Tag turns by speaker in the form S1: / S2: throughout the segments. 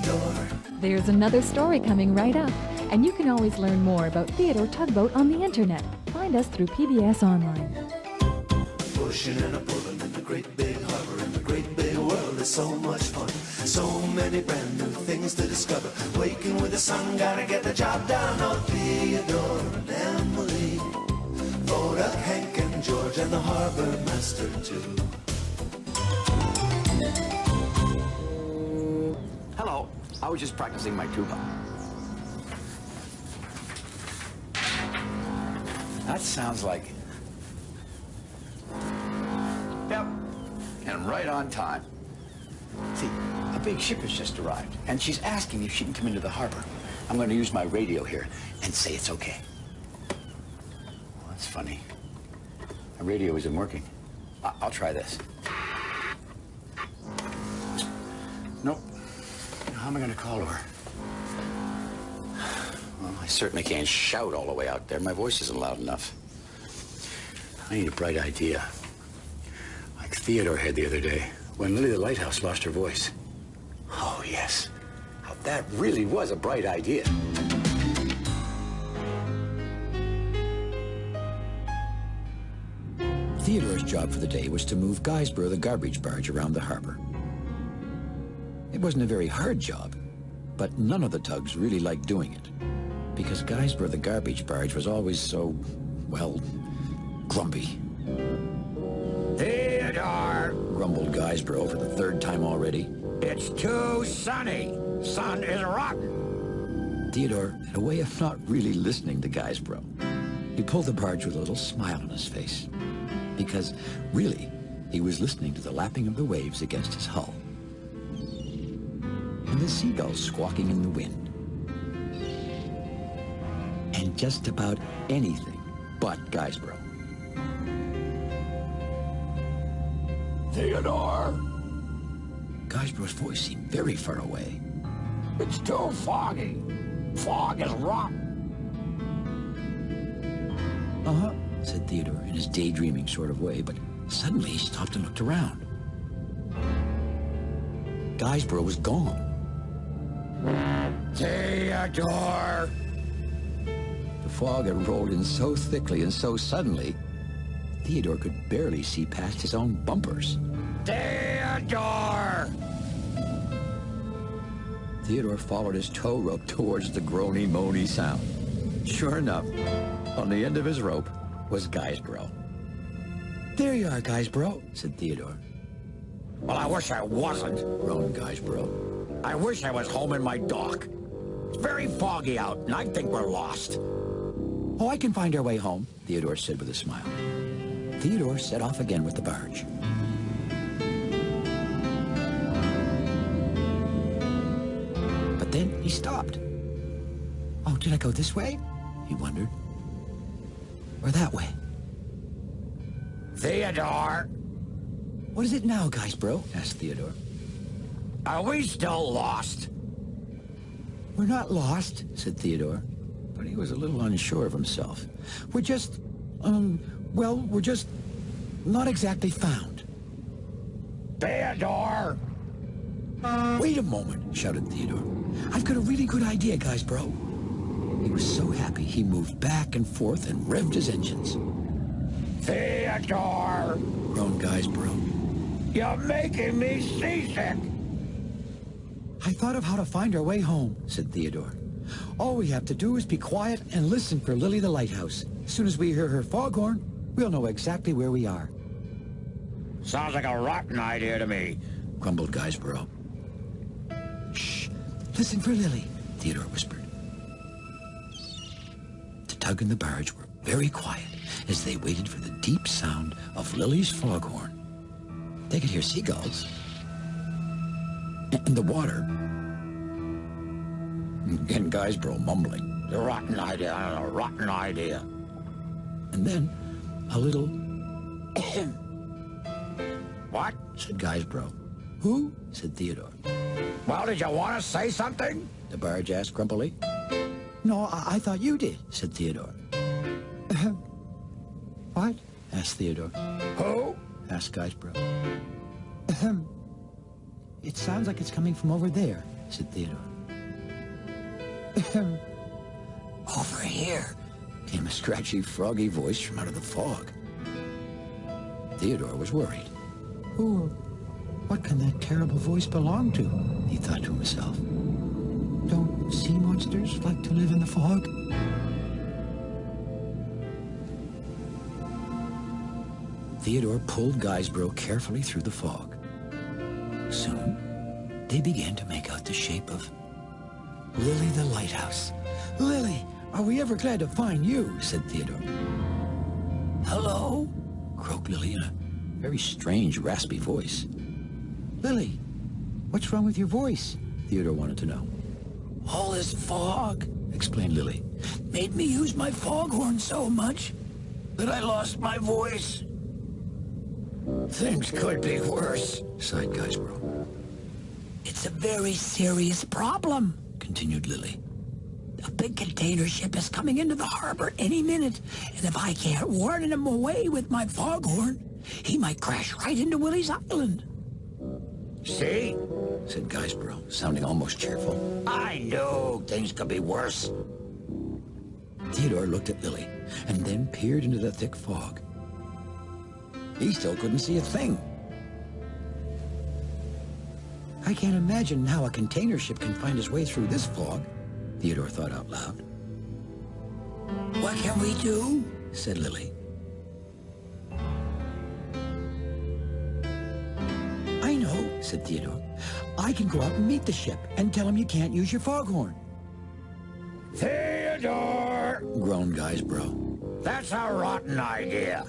S1: Theodore.
S2: There's another story coming right up, and you can always learn more about Theodore Tugboat on the internet. Find us through PBS Online.
S1: Pushing and a pulling in the great big harbor, in the great big world is so much fun. So many brand new things to discover. Waking with the sun, gotta get the job done. Oh, Theodore and Emily, Voda, Hank and George, and the harbor master too.
S3: Hello, I was just practicing my tuba. That sounds like... Yep, and right on time. See, a big ship has just arrived, and she's asking if she can come into the harbor. I'm going to use my radio here and say it's okay. Well, that's funny. My radio isn't working. I'll try this. Nope. How am I going to call her? Well, I certainly can't shout all the way out there. My voice isn't loud enough. I need a bright idea. Like Theodore had the other day, when Lily the Lighthouse lost her voice. Oh, yes. Now, that really was a bright idea.
S4: Theodore's job for the day was to move Guysborough the garbage barge around the harbor. It wasn't a very hard job, but none of the tugs really liked doing it, because Guysborough the garbage barge was always so, well, grumpy.
S5: Theodore!
S4: Grumbled Guysborough for the third time already.
S5: It's too sunny. Sun is rotten.
S4: Theodore had a way of not really listening to Guysborough. He pulled the barge with a little smile on his face, because really, he was listening to the lapping of the waves against his hull, and the seagulls squawking in the wind, and just about anything but Guysborough.
S5: Theodore!
S4: Guysborough's voice seemed very far away.
S5: It's too foggy. Fog is rotten.
S4: Uh-huh, said Theodore in his daydreaming sort of way, but suddenly he stopped and looked around. Guysborough was gone.
S5: Theodore!
S4: The fog had rolled in so thickly and so suddenly, Theodore could barely see past his own bumpers.
S5: Theodore!
S4: Theodore followed his tow rope towards the groany-moany sound. Sure enough, on the end of his rope was Guysborough. "There you are, Guysborough," said Theodore.
S5: Well, I wish I wasn't.
S4: Groaned Guysborough.
S5: I wish I was home in my dock. It's very foggy out, and I think we're lost.
S4: "Oh, I can find our way home," Theodore said with a smile. Theodore set off again with the barge. But then he stopped. "Oh, did I go this way?" he wondered. "Or that way?"
S5: Theodore!
S4: "What is it now, Guysborough?" asked Theodore.
S5: Are we still lost?
S4: "We're not lost," said Theodore, but he was a little unsure of himself. "We're just, well, we're just not exactly found."
S5: Theodore!
S4: "Wait a moment," shouted Theodore. "I've got a really good idea, Guysborough." He was so happy he moved back and forth and revved his engines.
S5: Theodore!
S4: Groaned Guysborough.
S5: You're making me seasick!
S4: "I thought of how to find our way home," said Theodore. "All we have to do is be quiet and listen for Lily the Lighthouse. As soon as we hear her foghorn, we'll know exactly where we are."
S5: Sounds like a rotten idea to me.
S4: Grumbled Guysborough. "Shh! Listen for Lily," Theodore whispered. The tug and the barge were very quiet as they waited for the deep sound of Lily's foghorn. They could hear seagulls and the water, and Guysborough mumbling.
S5: A rotten idea, a rotten idea.
S4: And then a little
S5: What?
S4: said Guysborough. "Who?" said Theodore.
S5: Well, did you want to say something?
S4: The barge asked grumpily. "No, I thought you did," said Theodore. "What?" asked Theodore.
S5: Who?
S4: Asked Guysborough. "It sounds like it's coming from over there," said Theodore. Over here, came a scratchy, froggy voice from out of the fog. Theodore was worried. Oh, what can that terrible voice belong to? He thought to himself. Don't sea monsters like to live in the fog? Theodore pulled Guysborough carefully through the fog. Soon, they began to make out the shape of Lily the lighthouse. Lily, are we ever glad to find you? Said Theodore. Hello? Croaked Lily in a very strange, raspy voice. Lily, what's wrong with your voice? Theodore wanted to know. All this fog, explained Lily, made me use my foghorn so much that I lost my voice. Things could be worse, sighed Guysborough. It's a very serious problem, continued Lily. A big container ship is coming into the harbor any minute, and if I can't warn him away with my foghorn, he might crash right into Willie's Island.
S5: See?
S4: Said Guysborough, sounding almost cheerful.
S5: I knew things could be worse.
S4: Theodore looked at Lily, and then peered into the thick fog. He still couldn't see a thing. I can't imagine how a container ship can find its way through this fog, Theodore thought out loud. What can we do? Said Lily. I know, said Theodore. I can go out and meet the ship and tell him you can't use your foghorn.
S5: Theodore!
S4: Groaned Guysborough.
S5: That's a rotten idea.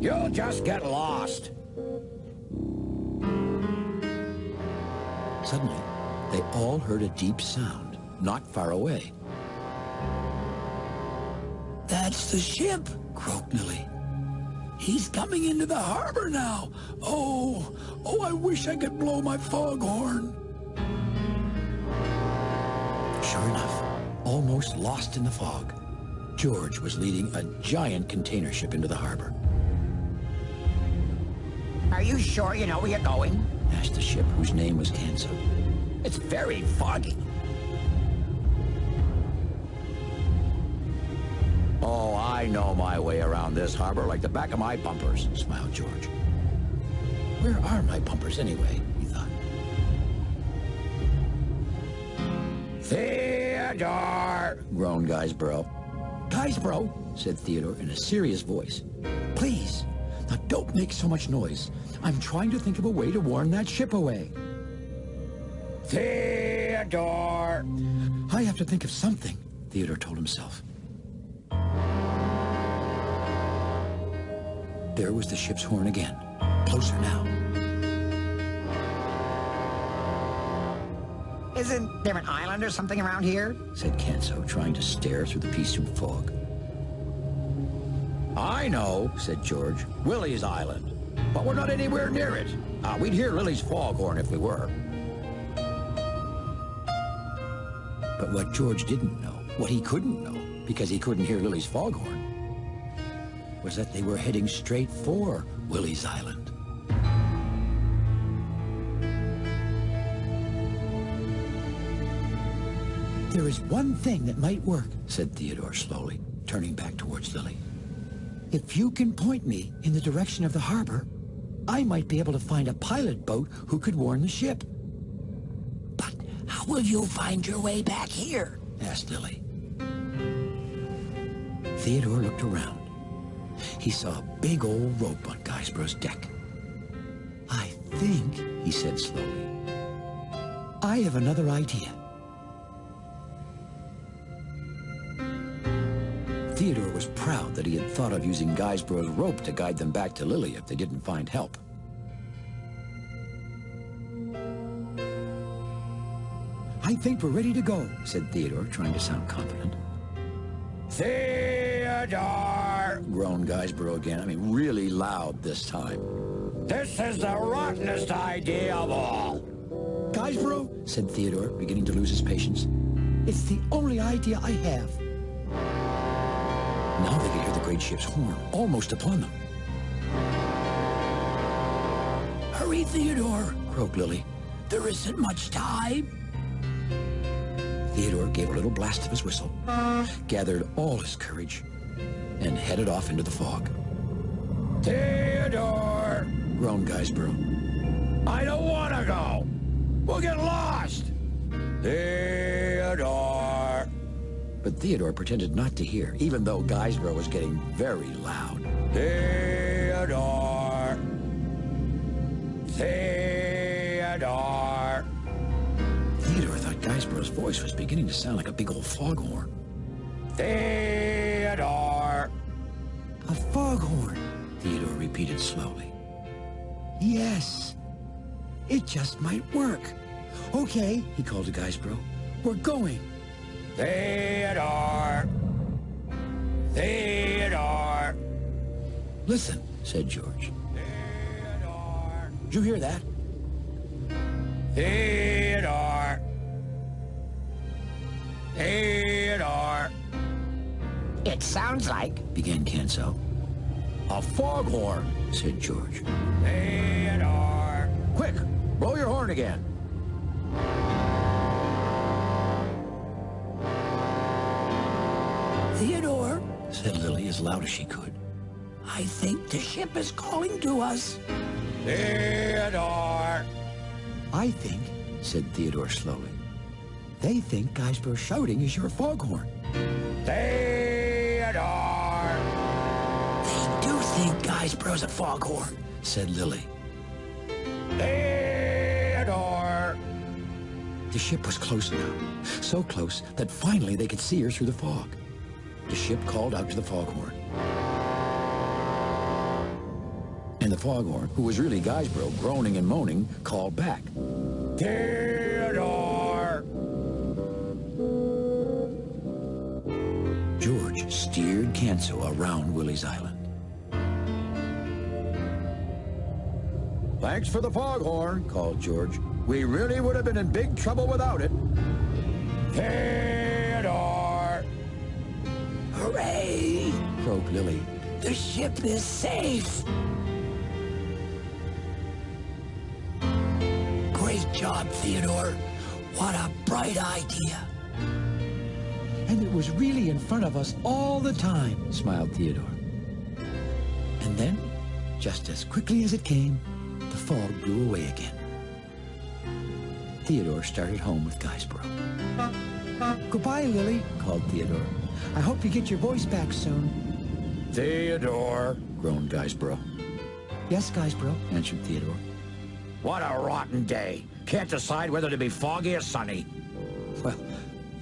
S5: You'll just get lost.
S4: Suddenly, they all heard a deep sound, not far away. That's the ship, croaked Lily. He's coming into the harbor now. Oh, I wish I could blow my foghorn. Sure enough, almost lost in the fog, George was leading a giant container ship into the harbor.
S5: Are you sure you know where you're going?
S4: Asked the ship, whose name was Canso.
S5: It's very foggy.
S3: Oh, I know my way around this harbor like the back of my bumpers,
S4: Smiled George. Where are my bumpers anyway? He thought.
S5: Theodore!
S4: Groaned Guysborough. Guysborough, said Theodore in a serious voice. Please, now don't make so much noise. I'm trying to think of a way to warn that ship away.
S5: Theodore!
S4: I have to think of something, Theodore told himself. There was the ship's horn again, closer now.
S5: Isn't there an island or something around here?
S4: Said Canso, trying to stare through the pea-soup fog.
S3: I know, said George. Willie's Island. But we're not anywhere near it. We'd hear Lily's foghorn if we were.
S4: But what George didn't know, what he couldn't know, because he couldn't hear Lily's foghorn, was that they were heading straight for Willie's Island. There is one thing that might work, said Theodore slowly, turning back towards Lily. If you can point me in the direction of the harbor, I might be able to find a pilot boat who could warn the ship. But how will you find your way back here? Asked Lily. Theodore looked around. He saw a big old rope on Guysborough's deck. I think, he said slowly, I have another idea. Theodore was proud that he had thought of using Guysborough's rope to guide them back to Lily if they didn't find help. I think we're ready to go, said Theodore, trying to sound confident.
S5: Theodore!
S4: Groaned Guysborough again, really loud this time.
S5: This is the rottenest idea of all.
S4: Guysborough, said Theodore, beginning to lose his patience, it's the only idea I have. Now they could hear the great ship's horn, almost upon them.
S5: Hurry, Theodore.
S4: croaked Lily.
S5: There isn't much time.
S4: Theodore gave a little blast of his whistle, gathered all his courage, and headed off into the fog.
S5: Theodore!
S4: Groaned Guysborough.
S5: I don't want to go. We'll get lost. Theodore!
S4: But Theodore pretended not to hear, even though Guysborough was getting very loud.
S5: Theodore! Theodore!
S4: Theodore thought Guysborough's voice was beginning to sound like a big old foghorn.
S5: Theodore!
S4: A foghorn, Theodore repeated slowly. Yes, it just might work. Okay, he called to Guysborough. We're going.
S5: Theodore! Theodore!
S4: Listen, said George.
S5: Theodore!
S4: Did you hear that?
S5: Theodore! Theodore!
S6: It sounds like...
S4: Began Canso.
S5: A foghorn!
S4: Said George.
S5: Theodore!
S4: Quick, blow your horn again.
S5: Theodore,
S4: Said Lily as loud as she could.
S5: I think the ship is calling to us. Theodore!
S4: I think, said Theodore slowly, they think Guysborough's shouting is your foghorn.
S5: Theodore!
S4: They do think Guysborough's a foghorn, said Lily.
S5: Theodore!
S4: The ship was close now, so close that finally they could see her through the fog. The ship called out to the foghorn. And the foghorn, who was really Guysborough, groaning and moaning, called back.
S5: Theodore!
S4: George steered Canso around Willie's Island.
S5: Thanks for the foghorn,
S4: Called George.
S5: We really would have been in big trouble without it. Theodore! Hooray!
S4: Croaked Lily.
S5: The ship is safe! Great job, Theodore. What a bright idea.
S4: And it was really in front of us all the time, smiled Theodore. And then, just as quickly as it came, the fog blew away again. Theodore started home with Guysborough. Goodbye, Lily, called Theodore. I hope you get your voice back soon.
S5: Theodore!
S4: Groaned Guysborough. Yes, Guysborough, answered Theodore.
S5: What a rotten day. Can't decide whether to be foggy or sunny.
S4: Well,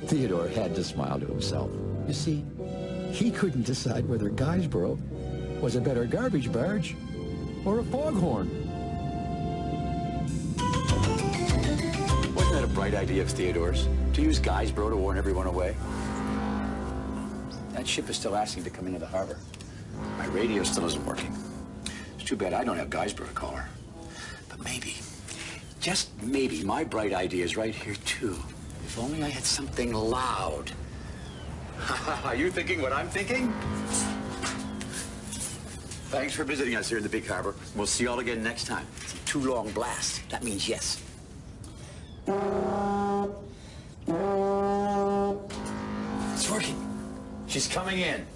S4: Theodore had to smile to himself. You see, he couldn't decide whether Guysborough was a better garbage barge or a foghorn.
S3: Wasn't that a bright idea of Theodore's? To use Guysborough to warn everyone away? That ship is still asking to come into the harbor. My radio still isn't working. It's too bad I don't have Guysborough to call her. But maybe, just maybe, my bright idea is right here, too. If only I had something loud. Are you thinking what I'm thinking? Thanks for visiting us here in the big harbor. We'll see you all again next time. It's a too long blast. That means yes. It's working. She's coming in.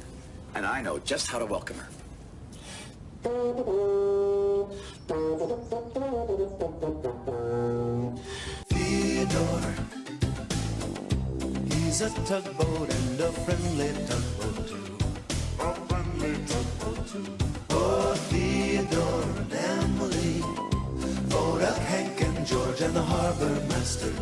S3: And I know just how to welcome her.
S1: Theodore, he's a tugboat and a friendly tugboat too. A friendly tugboat too. Oh, Theodore and Emily, Bodak, Hank and George and the harbor master